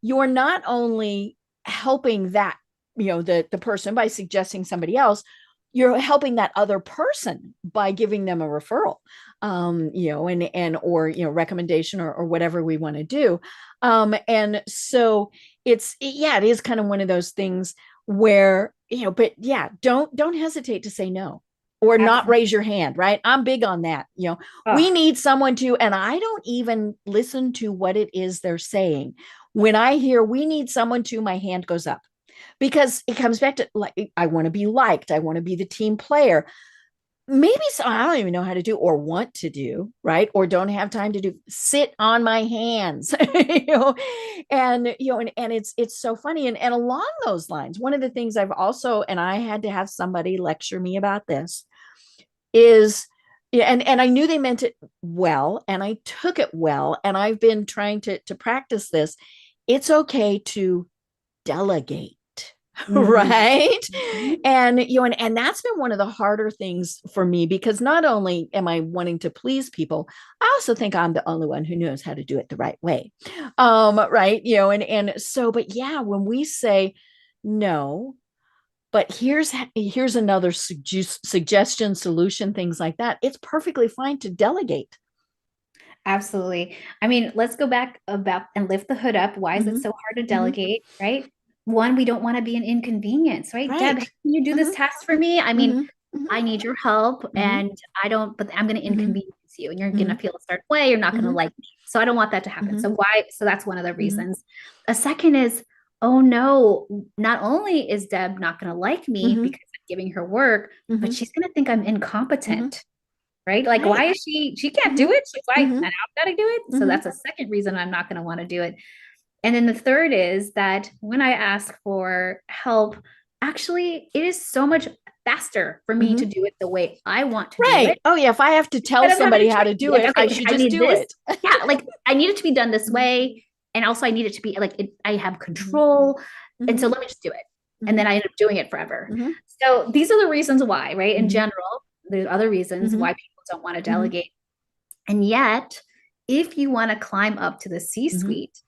You're not only helping that, the person by suggesting somebody else, you're helping that other person by giving them a referral, or recommendation or whatever we want to do. And so it is kind of one of those things where, but yeah, don't hesitate to say no. Or absolutely. Not raise your hand, right? I'm big on that. We need someone to, and I don't even listen to what it is they're saying. When I hear we need someone to, my hand goes up because it comes back to like, I want to be liked. I want to be the team player. Maybe I don't even know how to do or want to do, right? Or don't have time to do, sit on my hands, and it's so funny. And along those lines, one of the things I've also, and I had to have somebody lecture me about this is, and I knew they meant it well, and I took it well. And I've been trying to practice this. It's okay to delegate. Right. And, and that's been one of the harder things for me, because not only am I wanting to please people, I also think I'm the only one who knows how to do it the right way. Right. And so, but yeah, when we say no, but here's another suggestion, solution, things like that, it's perfectly fine to delegate. Absolutely. I mean, let's go back about and lift the hood up. Why is it so hard to delegate? Right. One, we don't want to be an inconvenience, right? Deb, can you do this task for me? I mean, I need your help and but I'm going to inconvenience you and you're going to feel a certain way. You're not going to like me. So I don't want that to happen. So that's one of the reasons. A second is, oh no, not only is Deb not going to like me because I'm giving her work, but she's going to think I'm incompetent. Right? Like, why is she can't do it? She's like, and I've got to do it. So that's a second reason I'm not going to want to do it. And then the third is that when I ask for help, actually, it is so much faster for me to do it the way I want to do it. Oh, yeah. If I have to tell somebody how to do it, I should just do it. Yeah. Like, I need it to be done this way. And also, I need it to be like, I have control. And so let me just do it. And then I end up doing it forever. So these are the reasons why, right? In general, there's other reasons why people don't want to delegate. And yet, if you want to climb up to the C-suite,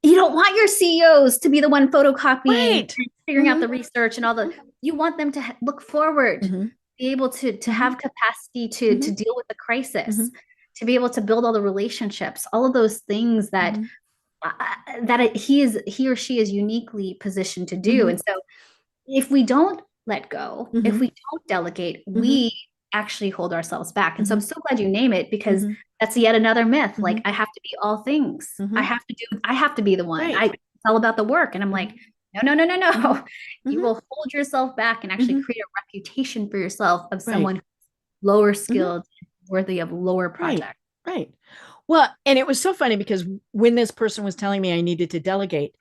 you don't want your CEOs to be the one photocopying, and figuring out the research and all the, you want them to look forward, be able to have capacity to deal with the crisis, to be able to build all the relationships, all of those things that he or she is uniquely positioned to do. And so if we don't let go, if we don't delegate, we actually hold ourselves back. And so I'm so glad you name it, because that's yet another myth. Like, I have to be all things. I have to be the one. It's all about the work. And I'm like, no. You will hold yourself back and actually create a reputation for yourself of someone who's lower skilled, worthy of lower project. Right. Well, and it was so funny because when this person was telling me I needed to delegate,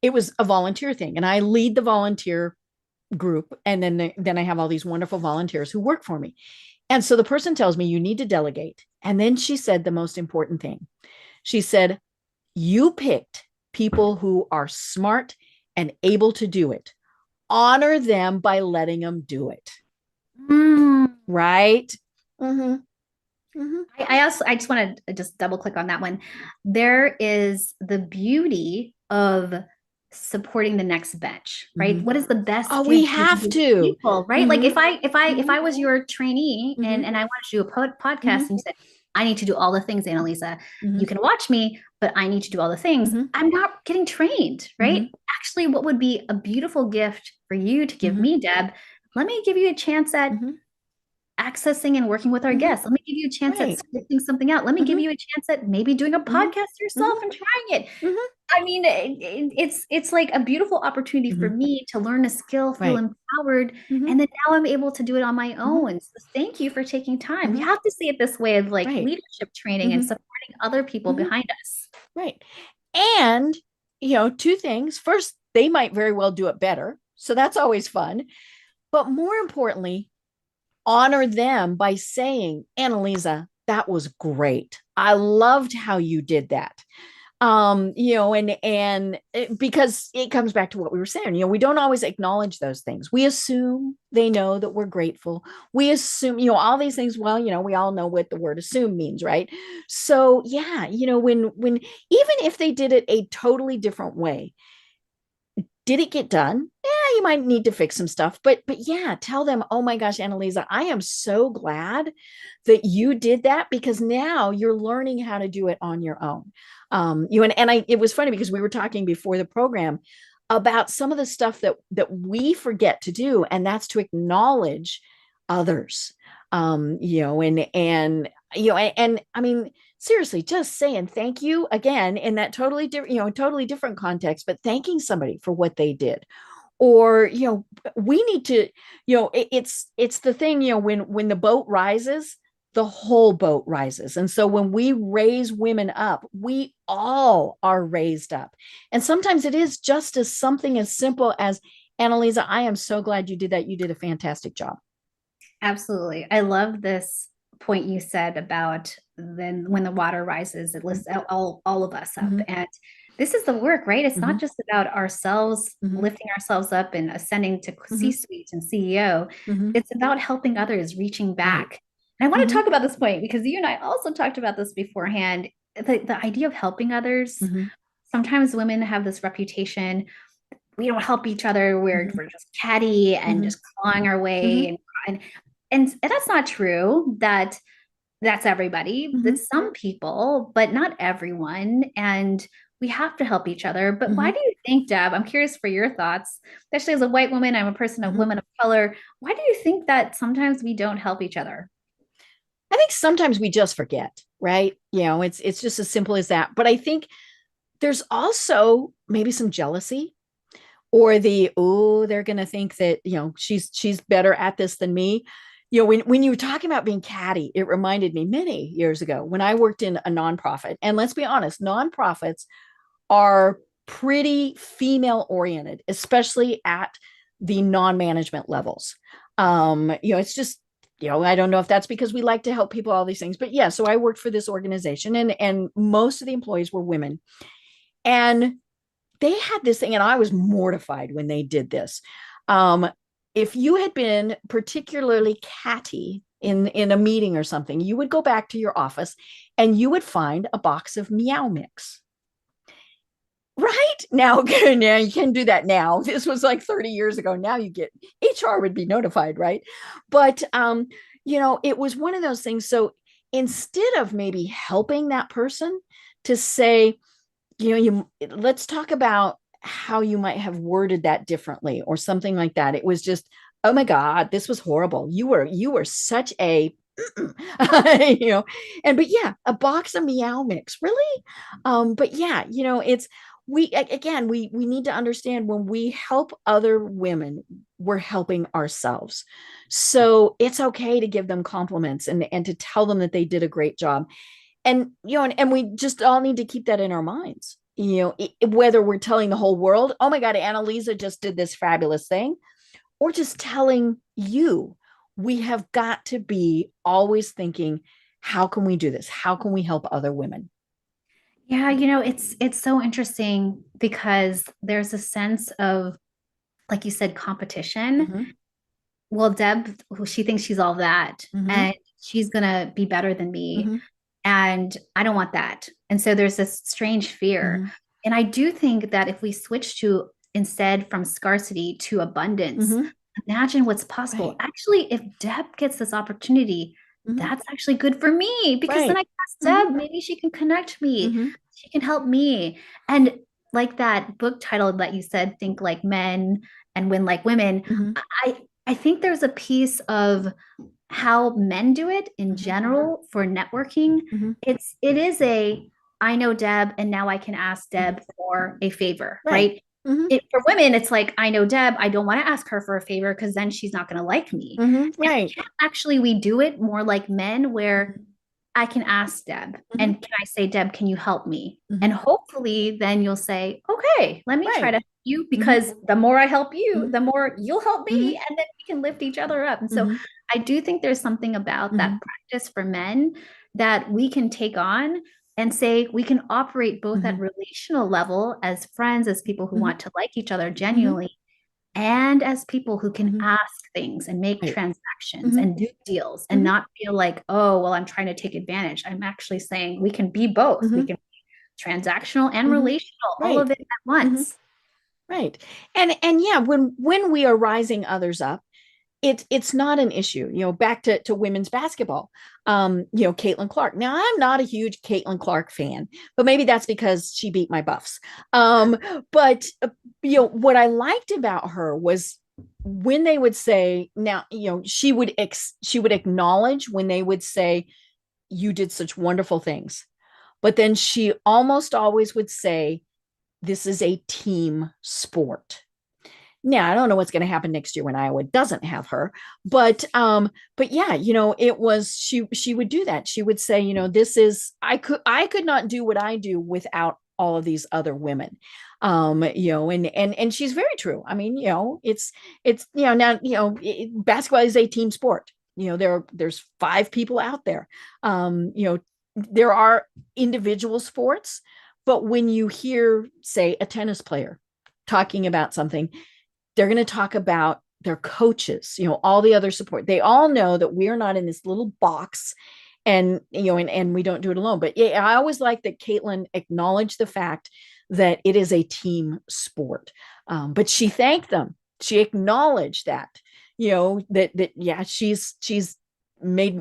it was a volunteer thing. And I lead the volunteer group. And then I have all these wonderful volunteers who work for me. And so the person tells me you need to delegate. And then she said the most important thing. She said, you picked people who are smart and able to do it. Honor them by letting them do it. Right? I just want to just double click on that one. There is the beauty of supporting the next bench, right? What is the best Oh, gift we you can have give to. people, right? Like if Mhm. I was your trainee and I wanted to do a podcast and you said, I need to do all the things, Analiza, you can watch me, but I need to do all the things. I'm not getting trained, right? Actually, what would be a beautiful gift for you to give me, Deb? Let me give you a chance at accessing and working with our guests. Let me give you a chance at scripting something out. Let me give you a chance at maybe doing a podcast yourself and trying it. I mean, it's like a beautiful opportunity for me to learn a skill, feel empowered, and then now I'm able to do it on my own. So thank you for taking time. You have to see it this way of like leadership training and supporting other people behind us. Right. And, two things. First, they might very well do it better. So that's always fun. But more importantly, honor them by saying, Analiza, that was great. I loved how you did that. Because it comes back to what we were saying, we don't always acknowledge those things. We assume they know that we're grateful. We assume, all these things. Well, we all know what the word assume means, right? So yeah, when even if they did it a totally different way, did it get done? Yeah, you might need to fix some stuff, but yeah, tell them, oh my gosh, Analiza, I am so glad that you did that because now you're learning how to do it on your own. It was funny because we were talking before the program about some of the stuff that we forget to do, and that's to acknowledge others. And I mean, seriously, just saying thank you again in that totally different, totally different context, but thanking somebody for what they did. Or, we need to, it's the thing, when the boat rises, the whole boat rises. And so when we raise women up, we all are raised up. And sometimes it is just as something as simple as, Analiza, I am so glad you did that. You did a fantastic job. Absolutely. I love this point you said about then when the water rises, it lifts all of us up. And this is the work, right? It's not just about ourselves lifting ourselves up and ascending to C-suite and CEO. It's about helping others, reaching back. And I want to talk about this point because you and I also talked about this beforehand. The idea of helping others. Sometimes women have this reputation. We don't help each other. We're just catty and just clawing our way. And that's not true. That's everybody. That's some people, but not everyone. And we have to help each other. But why do you think, Deb? I'm curious for your thoughts, especially as a white woman. I'm a person of women of color. Why do you think that sometimes we don't help each other? I think sometimes we just forget, right? It's just as simple as that. But I think there's also maybe some jealousy or they're going to think that, she's better at this than me. When you were talking about being catty, it reminded me many years ago when I worked in a nonprofit. And let's be honest, nonprofits are pretty female oriented, especially at the non-management levels. It's just, I don't know if that's because we like to help people, all these things, but yeah. So I worked for this organization and most of the employees were women. And they had this thing, and I was mortified when they did this. If you had been particularly catty in a meeting or something, you would go back to your office and you would find a box of Meow Mix. Right now, now you can do that now. This was like 30 years ago. Now you get HR would be notified, right? But it was one of those things. So instead of maybe helping that person to say, let's talk about how you might have worded that differently or something like that. It was just, oh my God, this was horrible. You were such a, but yeah, a box of Meow Mix, really? But yeah, we need to understand when we help other women, we're helping ourselves. So it's okay to give them compliments and to tell them that they did a great job. And we just all need to keep that in our minds, whether we're telling the whole world, oh my God, Analiza just did this fabulous thing, or just telling you. We have got to be always thinking, how can we do this? How can we help other women? Yeah, it's so interesting because there's a sense of, like you said, competition. Well, Deb, she thinks she's all that. And she's going to be better than me. Mm-hmm. And I don't want that. And so there's this strange fear. Mm-hmm. And I do think that if we switch to instead from scarcity to abundance, Mm-hmm. imagine what's possible. Right. Actually, if Deb gets this opportunity, Mm-hmm. that's actually good for me because then Right. I can ask Mm-hmm. Deb, maybe she can connect me. Mm-hmm. She can help me. And like that book title that you said, Think Like Men and Win Like Women, Mm-hmm. I think there's a piece of how men do it in Mm-hmm. general for networking. Mm-hmm. It is a I know Deb and now I can ask Deb for a favor, Right. right? Mm-hmm. For women, it's like I know Deb, I don't want to ask her for a favor because then she's not going to like me. Mm-hmm. And Right. actually, we do it more like men where I can ask Deb Mm-hmm. and can I say, Deb, can you help me? Mm-hmm. And hopefully then you'll say, okay, let me try Right. to help you because the more I help you, Mm-hmm. the more you'll help Mm-hmm. me. And then we can lift each other up. And so Mm-hmm. I do think there's something about Mm-hmm. that practice for men that we can take on and say we can operate both at Mm-hmm. relational level as friends, as people who Mm-hmm. want to like each other Mm-hmm. genuinely, and as people who can Mm-hmm. ask things and make Right. transactions Mm-hmm. and do deals and Mm-hmm. not feel like, oh, well, I'm trying to take advantage. I'm actually saying we can be both. Mm-hmm. We can be transactional and Mm-hmm. relational, all Right. of it at Mm-hmm. once. Right. And yeah, when we are rising others up, it's not an issue. Back to women's basketball. Caitlin Clark. Now, I'm not a huge Caitlin Clark fan, but maybe that's because she beat my Buffs. But what I liked about her was when they would say, now, she would acknowledge when they would say, you did such wonderful things. But then she almost always would say, this is a team sport. Now, I don't know what's going to happen next year when Iowa doesn't have her, but yeah, it was she would do that. She would say, this is I could not do what I do without all of these other women. And she's very true. I mean, it's now, basketball is a team sport. There's 5 people out there. There are individual sports, but when you hear, say, a tennis player talking about something, they're going to talk about their coaches, all the other support. They all know that we're not in this little box, and and we don't do it alone. But yeah, I always like that Caitlin acknowledged the fact that it is a team sport. But she thanked them. She acknowledged that, that yeah, she's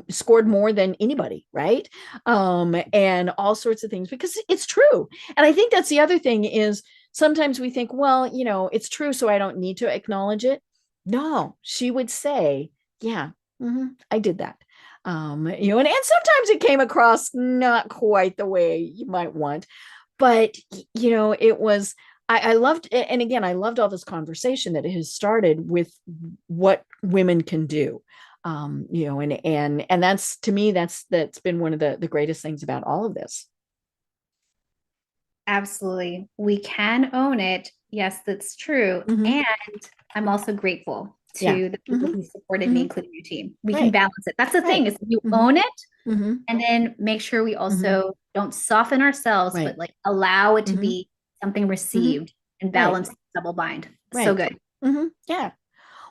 scored more than anybody, right? And all sorts of things, because it's true. And I think that's the other thing is, sometimes we think, well, it's true, so I don't need to acknowledge it. No, she would say, yeah, I did that. And sometimes it came across not quite the way you might want, but it was, I loved it. And again, I loved all this conversation that it has started with what women can do. And that's, to me, that's been one of the greatest things about all of this. Absolutely. We can own it. Yes, that's true. Mm-hmm. And I'm also grateful Yeah. to the people Mm-hmm. who supported Mm-hmm. me, including your team. We can Right. balance it. That's the thing, Right. is you Mm-hmm. own it Mm-hmm. and then make sure we also don't soften ourselves, Right. but like allow it to Mm-hmm. be something received and balance the double bind. So good. Mm-hmm. Yeah.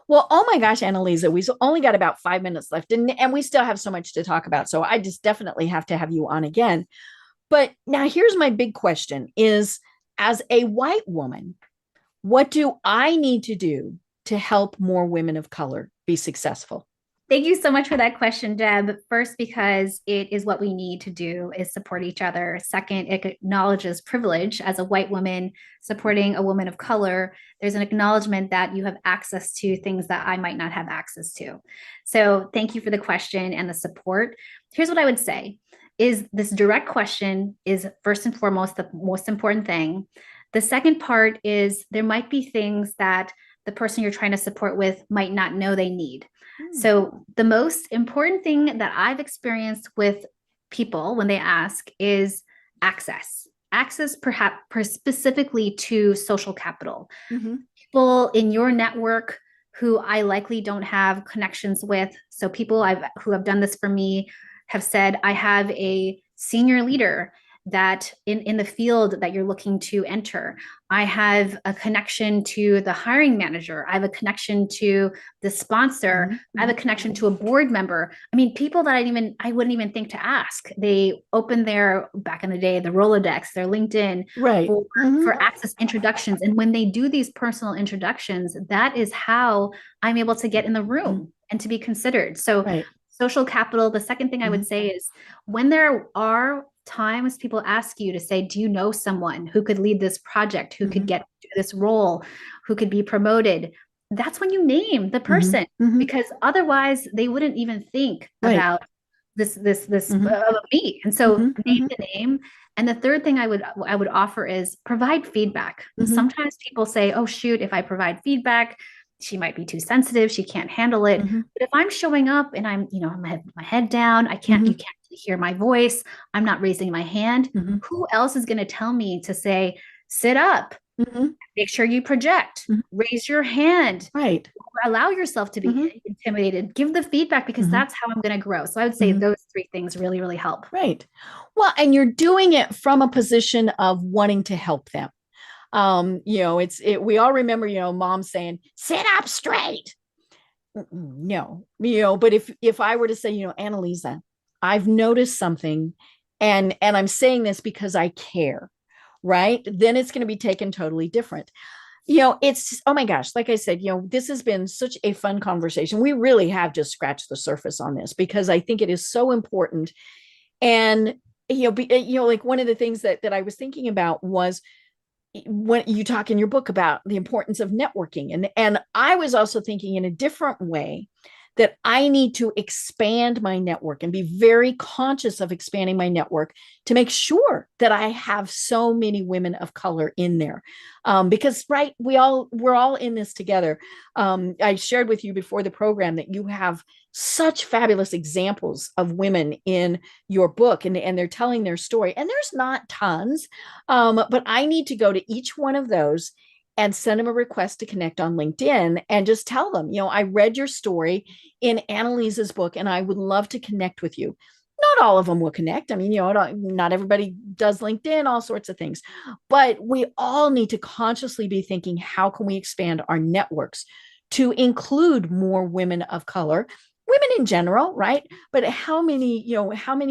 Well, oh my gosh, Analiza, we've only got about 5 minutes left, and we still have so much to talk about. So I just definitely have to have you on again. But now here's my big question is, as a white woman, what do I need to do to help more women of color be successful? Thank you so much for that question, Deb. First, because it is what we need to do is support each other. Second, it acknowledges privilege as a white woman supporting a woman of color. There's an acknowledgement that you have access to things that I might not have access to. So thank you for the question and the support. Here's what I would say is this direct question is first and foremost the most important thing. The second part is there might be things that the person you're trying to support with might not know they need. So the most important thing that I've experienced with people when they ask is access perhaps specifically to social capital. Mm-hmm. People in your network who I likely don't have connections with. So people who have done this for me have said, I have a senior leader that in the field that you're looking to enter. I have a connection to the hiring manager. I have a connection to the sponsor. I have a connection to a board member. I mean, people that I wouldn't even think to ask. They open their, back in the day, the Rolodex, their LinkedIn, right, for access introductions. And when they do these personal introductions, that is how I'm able to get in the room and to be considered. So right. Social capital. The second thing I would say is, when there are times people ask you to say, do you know someone who could lead this project, who could get this role, who could be promoted? That's when you name the person, because otherwise they wouldn't even think about this me. And so name the name. And the third thing I would offer is provide feedback. Sometimes people say, oh, shoot, if I provide feedback, she might be too sensitive. She can't handle it. But if I'm showing up and I'm, my head down, you can't hear my voice, I'm not raising my hand. Who else is going to tell me to say, sit up, make sure you project, raise your hand, right? Allow yourself to be intimidated, give the feedback, because that's how I'm going to grow. So I would say those three things really, really help. Right. Well, and you're doing it from a position of wanting to help them. We all remember, mom saying, sit up straight. No, but if I were to say, Analiza, I've noticed something, and I'm saying this because I care, right? Then it's going to be taken totally different. It's, oh my gosh, like I said, this has been such a fun conversation. We really have just scratched the surface on this, because I think it is so important. And, like one of the things that I was thinking about was, when you talk in your book about the importance of networking, and I was also thinking in a different way that I need to expand my network and be very conscious of expanding my network to make sure that I have so many women of color in there. Because we're all in this together. I shared with you before the program that you have such fabulous examples of women in your book, and they're telling their story, and there's not tons, but I need to go to each one of those and send them a request to connect on LinkedIn and just tell them, I read your story in Analiza's book, and I would love to connect with you. Not all of them will connect. I mean, not everybody does LinkedIn, all sorts of things, but we all need to consciously be thinking, how can we expand our networks to include more women of color, women in general, right? But how many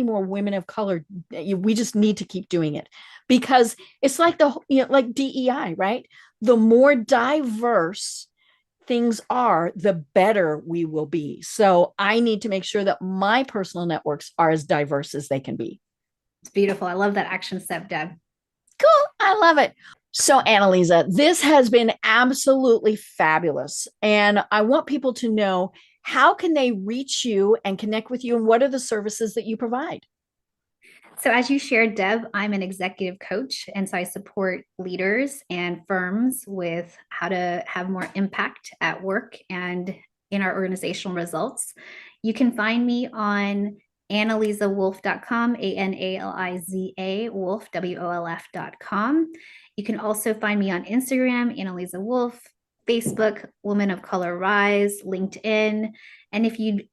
more women of color? We just need to keep doing it, because it's like like DEI, right? The more diverse things are, the better we will be. So I need to make sure that my personal networks are as diverse as they can be. It's beautiful. I love that action step, Deb. Cool. I love it. So Analiza, this has been absolutely fabulous. And I want people to know, how can they reach you and connect with you, and what are the services that you provide? So as you shared, Deb, I'm an executive coach. And so I support leaders and firms with how to have more impact at work and in our organizational results. You can find me on analizawolf.com, ANALIZA Wolf, WOLF.com. You can also find me on Instagram, Analiza Wolf, Facebook, Women of Color Rise, LinkedIn. And if you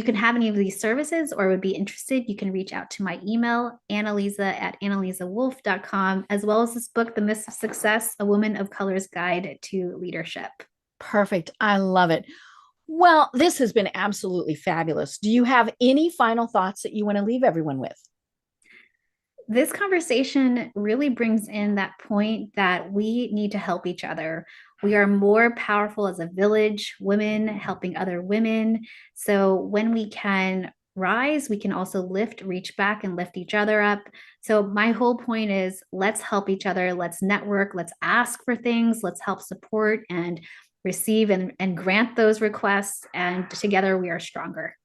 can have any of these services or would be interested, you can reach out to my email, analiza@analizawolf.com, as well as this book, The Myths of Success, A Woman of Color's Guide to Leadership. Perfect. I love it. Well, this has been absolutely fabulous. Do you have any final thoughts that you want to leave everyone with? This conversation really brings in that point that we need to help each other. We are more powerful as a village, women helping other women. So when we can rise, we can also reach back and lift each other up. So my whole point is, let's help each other. Let's network. Let's ask for things. Let's help support and receive and grant those requests. And together we are stronger.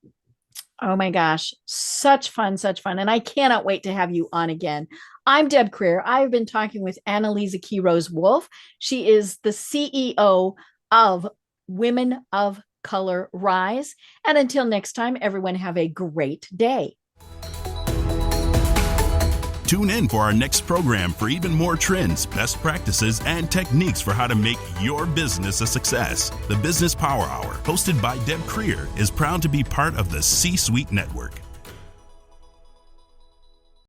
Oh my gosh, such fun, such fun. And I cannot wait to have you on again. I'm Deb Creer. I've been talking with Analiza Quiroz Wolf. She is the CEO of Women of Color Rise. And until next time, everyone have a great day. Tune in for our next program for even more trends, best practices, and techniques for how to make your business a success. The Business Power Hour, hosted by Deb Creer, is proud to be part of the C-Suite Network.